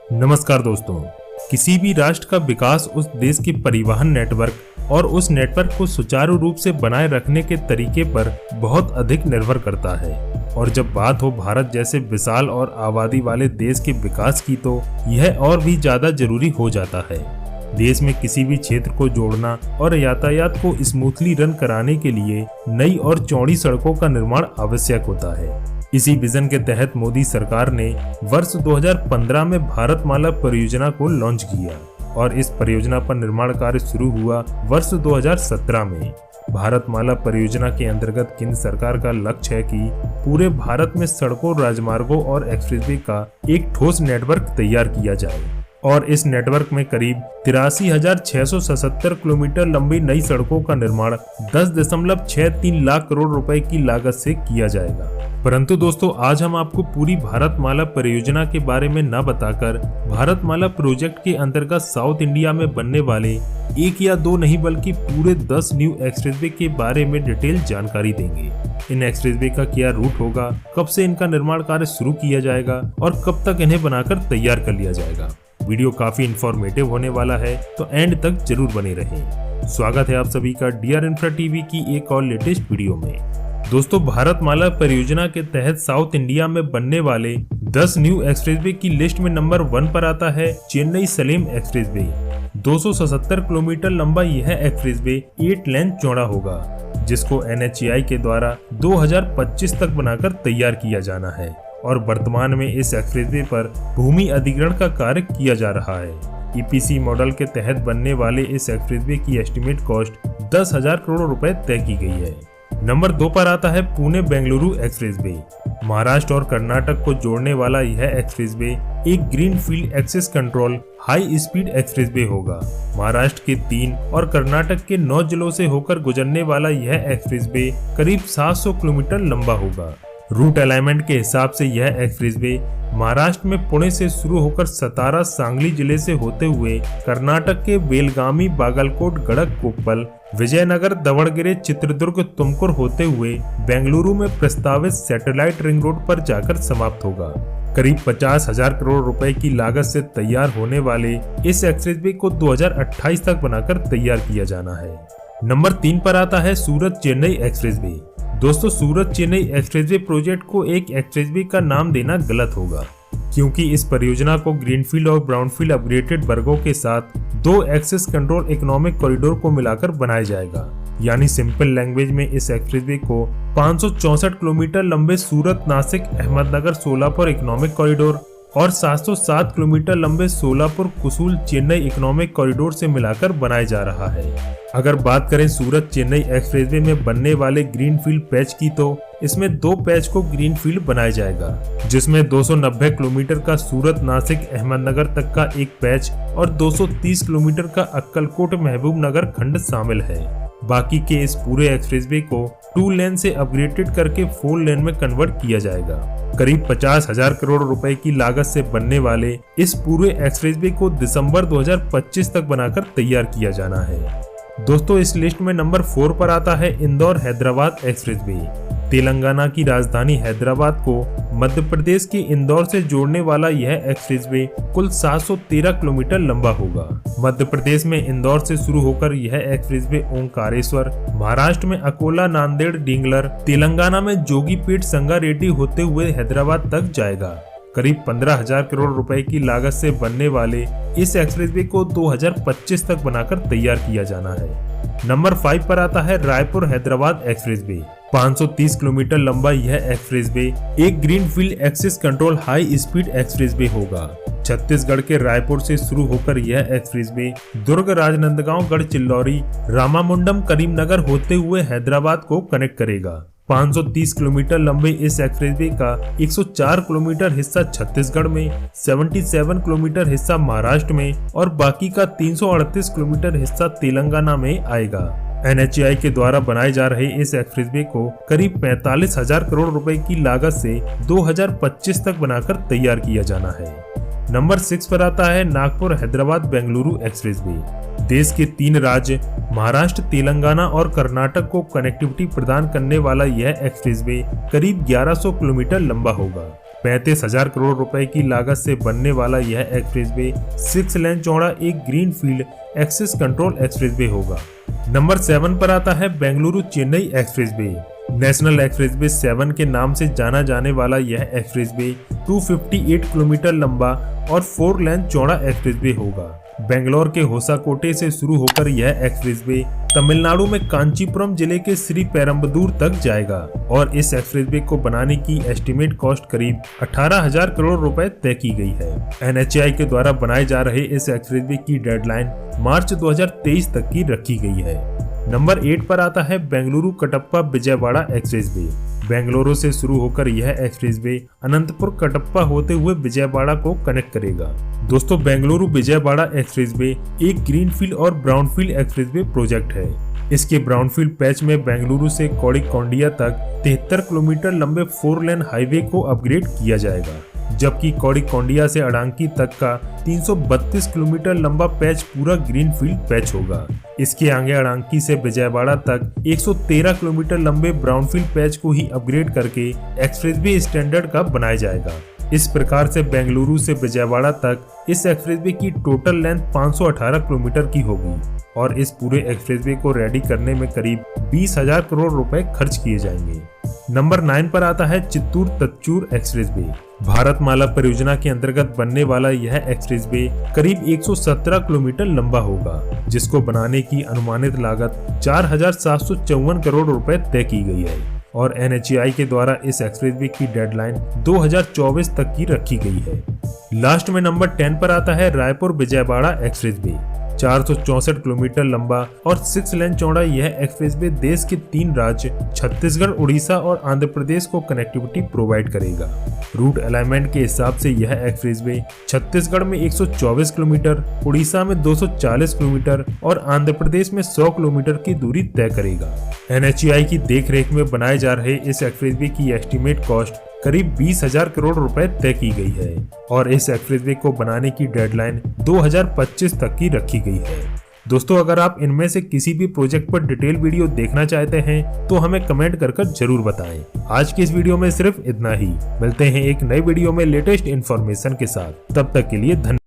नमस्कार दोस्तों। किसी भी राष्ट्र का विकास उस देश के परिवहन नेटवर्क और उस नेटवर्क को सुचारू रूप से बनाए रखने के तरीके पर बहुत अधिक निर्भर करता है। और जब बात हो भारत जैसे विशाल और आबादी वाले देश के विकास की, तो यह और भी ज्यादा जरूरी हो जाता है। देश में किसी भी क्षेत्र को जोड़ना और यातायात को स्मूथली रन कराने के लिए नई और चौड़ी सड़कों का निर्माण आवश्यक होता है। इसी विजन के तहत मोदी सरकार ने वर्ष 2015 में भारतमाला परियोजना को लॉन्च किया और इस परियोजना पर निर्माण कार्य शुरू हुआ वर्ष 2017 में। भारतमाला परियोजना के अंतर्गत केंद्र सरकार का लक्ष्य है कि पूरे भारत में सड़कों, राजमार्गों और एक्सप्रेसवे का एक ठोस नेटवर्क तैयार किया जाए और इस नेटवर्क में करीब 83,677 किलोमीटर लंबी नई सड़कों का निर्माण 10.63 लाख करोड़ रुपए की लागत से किया जाएगा। परंतु दोस्तों, आज हम आपको पूरी भारतमाला परियोजना के बारे में न बताकर भारतमाला प्रोजेक्ट के अंतर्गत साउथ इंडिया में बनने वाले एक या दो नहीं बल्कि पूरे 10 न्यू एक्सप्रेसवे के बारे में डिटेल जानकारी देंगे। इन एक्सप्रेसवे का क्या रूट होगा, कब से इनका निर्माण कार्य शुरू किया जाएगा और कब तक इन्हें बनाकर तैयार कर लिया जाएगा। वीडियो काफी इंफॉर्मेटिव होने वाला है, तो एंड तक जरूर बने रहें। स्वागत है आप सभी का डीआर इंफ्रा टीवी की एक और लेटेस्ट वीडियो में। दोस्तों, भारतमाला परियोजना के तहत साउथ इंडिया में बनने वाले 10 न्यू एक्सप्रेसवे की लिस्ट में नंबर 1 पर आता है चेन्नई सलेम एक्सप्रेसवे। 277 किलोमीटर लंबा यह एक्सप्रेसवे 8 लेन चौड़ा होगा, जिसको NHAI के द्वारा 2025 तक बनाकर तैयार किया जाना है और वर्तमान में इस एक्सप्रेसवे पर भूमि अधिग्रहण का कार्य किया जा रहा है। EPC मॉडल के तहत बनने वाले इस एक्सप्रेसवे की एस्टिमेट कॉस्ट 10,000 करोड़ रुपए तय की गई है। नंबर 2 पर आता है पुणे बेंगलुरु एक्सप्रेसवे। महाराष्ट्र और कर्नाटक को जोड़ने वाला यह एक्सप्रेसवे एक green field access control high speed expressway होगा। महाराष्ट्र के 3 और कर्नाटक के 9 जिलों से होकर गुजरने वाला यह एक्सप्रेसवे करीब 700 किलोमीटर लंबा होगा। रूट अलाइनमेंट के हिसाब से यह एक्सप्रेसवे महाराष्ट्र में पुणे से शुरू होकर सतारा, सांगली जिले से होते हुए कर्नाटक के बेलगामी, बागलकोट, गड़क, कोप्पल, विजयनगर, दावणगेरे, चित्रदुर्ग, तुमकुर होते हुए बेंगलुरु में प्रस्तावित सैटेलाइट रिंग रोड पर जाकर समाप्त होगा। करीब 50,000 करोड़ रुपए की लागत से तैयार होने वाले इस एक्सप्रेसवे को 2028 तक बनाकर तैयार किया जाना है। नंबर 3 पर आता है सूरत चेन्नई एक्सप्रेसवे। दोस्तों, सूरत चेन्नई एक्सप्रेसवे प्रोजेक्ट को एक एक्सप्रेसवे का नाम देना गलत होगा, क्योंकि इस परियोजना को ग्रीनफील्ड और ब्राउनफील्ड अपग्रेडेड वर्गों के साथ 2 एक्सेस कंट्रोल इकोनॉमिक कॉरिडोर को मिलाकर बनाया जाएगा। यानी सिंपल लैंग्वेज में इस एक्सप्रेसवे को 564 किलोमीटर लंबे सूरत, नासिक, अहमदनगर, सोलापुर इकोनॉमिक कॉरिडोर और 707 किलोमीटर लंबे सोलापुर, कुसूल, चेन्नई इकोनॉमिक कॉरिडोर से मिलाकर बनाया जा रहा है। अगर बात करें सूरत चेन्नई एक्सप्रेसवे में बनने वाले ग्रीनफील्ड पैच की, तो इसमें 2 पैच को ग्रीनफील्ड बनाया जाएगा, जिसमें 290 किलोमीटर का सूरत, नासिक, अहमदनगर तक का एक पैच और 230 किलोमीटर का अक्कलकोट, महबूब नगर खंड शामिल है। बाकी के इस पूरे एक्सप्रेसवे को 2 लेन से अपग्रेडेड करके 4 लेन में कन्वर्ट किया जाएगा। करीब 50,000 करोड़ रुपए की लागत से बनने वाले इस पूरे एक्सप्रेसवे को दिसंबर 2025 तक बनाकर तैयार किया जाना है। दोस्तों, इस लिस्ट में नंबर 4 पर आता है इंदौर हैदराबाद एक्सप्रेसवे। तेलंगाना की राजधानी हैदराबाद को मध्य प्रदेश के इंदौर से जोड़ने वाला यह एक्सप्रेसवे कुल 713 किलोमीटर लंबा होगा। मध्य प्रदेश में इंदौर से शुरू होकर यह एक्सप्रेसवे ओंकारेश्वर, महाराष्ट्र में अकोला, नांदेड़, डिंगलर, तेलंगाना में जोगीपेट, संगारेड्डी होते हुए हैदराबाद तक जाएगा। करीब 15,000 करोड़ रुपए की लागत से बनने वाले इस एक्सप्रेसवे को 2025 तक बनाकर तैयार किया जाना है। नंबर 5 पर आता है रायपुर हैदराबाद एक्सप्रेसवे। 530 किलोमीटर लंबा यह एक्सप्रेसवे एक greenfield access control high speed expressway होगा। छत्तीसगढ़ के रायपुर से शुरू होकर यह एक्सप्रेसवे दुर्ग, राजनांदगांव, गढ़चिल्लौरी, रामामुंडम, करीमनगर होते हुए हैदराबाद को कनेक्ट करेगा। 530 किलोमीटर लंबे इस एक्सप्रेसवे का 104 किलोमीटर हिस्सा छत्तीसगढ़ में, 77 किलोमीटर हिस्सा महाराष्ट्र में और बाकी का 338 किलोमीटर हिस्सा तेलंगाना में आएगा। NHAI के द्वारा बनाए जा रहे इस एक्सप्रेसवे को करीब 45,000 करोड़ रुपए की लागत से 2025 तक बनाकर तैयार किया जाना है। नंबर 6 पर आता है नागपुर हैदराबाद बेंगलुरु एक्सप्रेसवे। देश के 3 राज्य महाराष्ट्र, तेलंगाना और कर्नाटक को कनेक्टिविटी प्रदान करने वाला यह एक्सप्रेसवे करीब 1100 किलोमीटर लंबा होगा। 35,000 करोड़ रुपए की लागत से बनने वाला यह एक्सप्रेसवे 6 लेन चौड़ा एक green field access control expressway होगा। नंबर 7 पर आता है Bengaluru Chennai expressway. National expressway 7 के नाम से जाना जाने वाला यह एक्सप्रेसवे 258 किलोमीटर लंबा और 4 लेन चौड़ा एक्सप्रेसवे होगा। बेंगलोर के होसाकोटे से शुरू होकर यह एक्सप्रेसवे तमिलनाडु में कांचीपुरम जिले के श्री पेरम्बदूर तक जाएगा और इस एक्सप्रेसवे को बनाने की एस्टिमेट कॉस्ट करीब 18,000 करोड़ रुपए तय की गई है। NHAI के द्वारा बनाए जा रहे इस एक्सप्रेसवे की डेडलाइन मार्च 2023 तक की रखी गई है। नंबर 8 पर आता है बेंगलुरु कटप्पा विजयवाड़ा एक्सप्रेसवे। बेंगलुरु से शुरू होकर यह एक्सप्रेसवे अनंतपुर कटप्पा होते हुए विजयवाड़ा को कनेक्ट करेगा। दोस्तों, बेंगलुरु विजयवाड़ा एक्सप्रेसवे एक ग्रीनफील्ड और ब्राउनफील्ड एक्सप्रेसवे प्रोजेक्ट है। इसके ब्राउनफील्ड पैच में बेंगलुरु से कोड़िकोंडिया तक 73 किलोमीटर लंबे 4 लेन हाईवे को अपग्रेड किया जाएगा, जबकि कोड़िकोंडिया से अडांकी तक का 332 किलोमीटर लंबा पैच पूरा ग्रीनफील्ड पैच होगा। इसके आगे अडांकी से विजयवाड़ा तक 113 किलोमीटर लंबे ब्राउनफील्ड पैच को ही अपग्रेड करके एक्सप्रेसवे स्टैंडर्ड का बनाया जाएगा। इस प्रकार से बेंगलुरु से विजयवाड़ा तक इस एक्सप्रेसवे की टोटल लेंथ 518 किलोमीटर की होगी और इस पूरे एक्सप्रेसवे को रेडी करने में करीब 20,000 करोड़ रुपए खर्च किए जाएंगे। नंबर 9 पर आता है चित्तूर तच्चूर एक्सप्रेसवे। भारतमाला परियोजना के अंतर्गत बनने वाला यह एक्सप्रेसवे करीब 117 किलोमीटर लंबा होगा, जिसको बनाने की अनुमानित लागत 4,754 करोड़ रुपए तय की गई है और NHAI के द्वारा इस एक्सप्रेसवे की डेडलाइन 2024 तक की रखी गई है। लास्ट में नंबर 10 पर आता है रायपुर विजयवाड़ा एक्सप्रेसवे। 464 किलोमीटर लंबा और 6 लेन चौड़ा यह एक्सप्रेसवे देश के 3 राज्य छत्तीसगढ़, उड़ीसा और आंध्र प्रदेश को कनेक्टिविटी प्रोवाइड करेगा। रूट अलाइनमेंट के हिसाब से यह एक्सप्रेसवे छत्तीसगढ़ में 124 किलोमीटर, उड़ीसा में 240 किलोमीटर और आंध्र प्रदेश में 100 किलोमीटर की दूरी तय करेगा। NHAI की देखरेख में बनाए जा रहे इस एक्सप्रेसवे की एस्टिमेट कॉस्ट करीब 20,000 करोड़ रुपए तय की गई है और इस एक्सप्रेसवे को बनाने की डेडलाइन 2025 तक की रखी गई है। दोस्तों, अगर आप इनमें से किसी भी प्रोजेक्ट पर डिटेल वीडियो देखना चाहते हैं तो हमें कमेंट कर जरूर बताएं। आज की इस वीडियो में सिर्फ इतना ही। मिलते हैं एक नई वीडियो में लेटेस्ट इन्फॉर्मेशन के साथ। तब तक के लिए धन्यवाद।